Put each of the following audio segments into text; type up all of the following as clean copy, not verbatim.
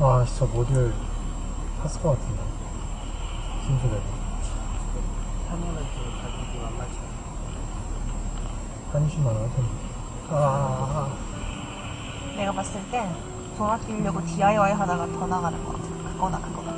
아 진짜 모듈 샀을 것 같은데 진실해도 사면은 좀 가격이 만만치 않아. 한 20만 원 할 텐데. 내가 봤을 땐 돈 아끼려고 DIY 하다가 더 나가는 것 같아. 그거나 그거나.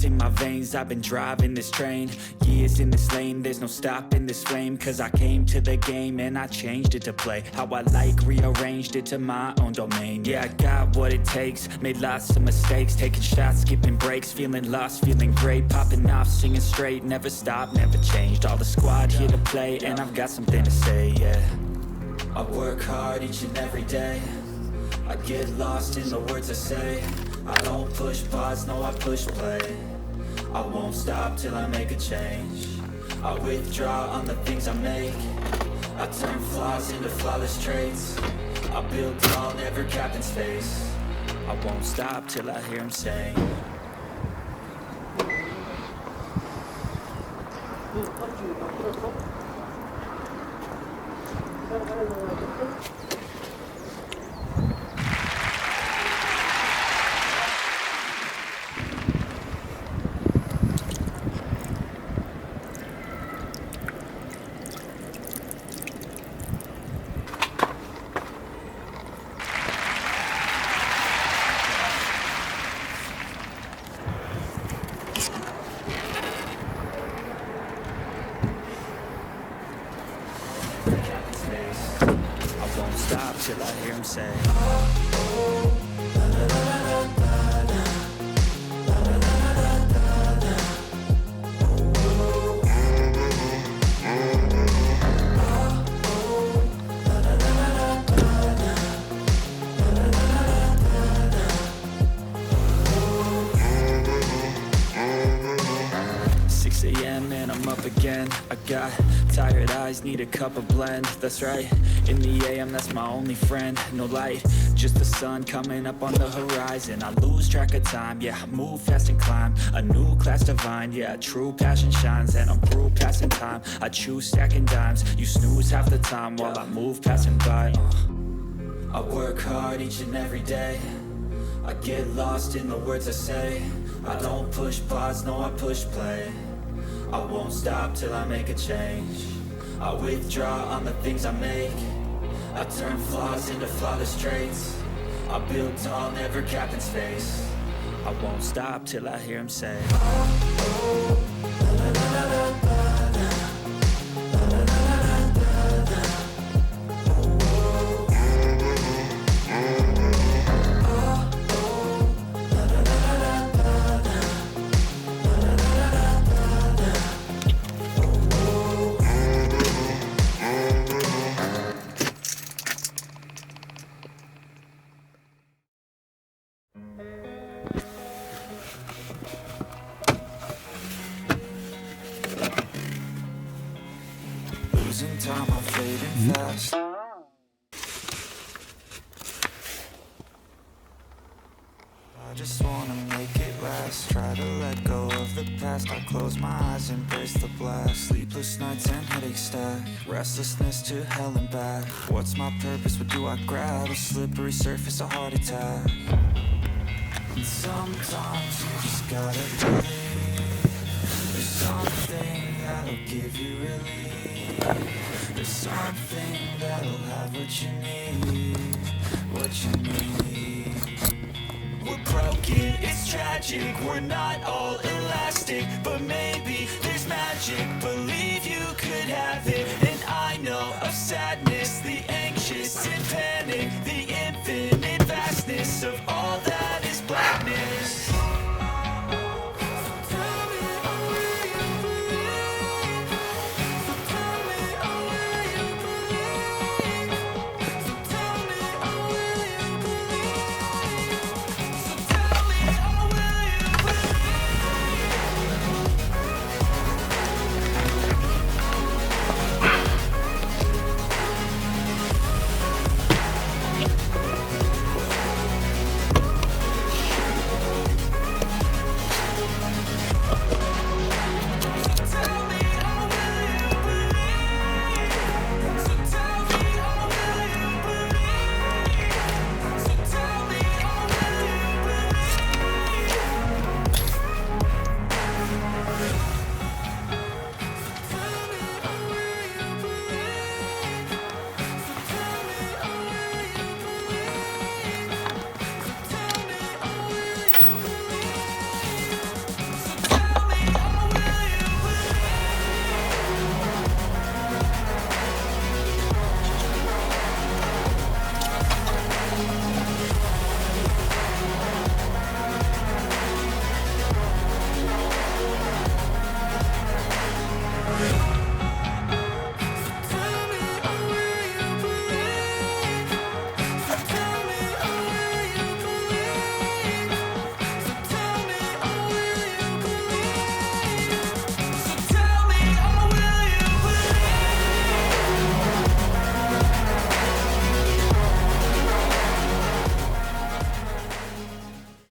In my veins, I've been driving this train. Years in this lane, there's no stopping this flame. Cause I came to the game and I changed it to play how I like, rearranged it to my own domain. Yeah, I got what it takes, made lots of mistakes, taking shots, skipping breaks, feeling lost, feeling great, popping off, singing straight, never stopped, never changed. All the squad here to play and I've got something to say, yeah. I work hard each and every day, I get lost in the words I say. I don't push pause, no I push play. I won't stop till I make a change. I withdraw on the things I make. I turn flaws into flawless traits. I build tall, never capped in space. I won't stop till I hear him say. Stop till I hear him say. 6 a.m. and I'm up again. I got tired eyes, need a cup of blend. That's right, in the AM, that's my only friend. No light, just the sun coming up on the horizon. I lose track of time, yeah, I move fast and climb a new class divine, yeah, true passion shines. And I'm through passing time, I choose stacking dimes. You snooze half the time while I move passing by. I work hard each and every day. I get lost in the words I say. I don't push pause, no, I push play. I won't stop till I make a change. I withdraw on the things I make. I turn flaws into flawless traits. I build tall, never capped in space. I won't stop till I hear him say, losing time, I'm fading fast. I just wanna make it last. Try to let go of the past. I close my eyes, embrace the blast. Sleepless nights and headaches stack. Restlessness to hell and back. What's my purpose? What do I grab? A slippery surface, a heart attack. And sometimes you just gotta believe. There's something that'll give you relief. There's something that'll have what you need. What you need. We're broken, it's tragic. We're not all elastic, but maybe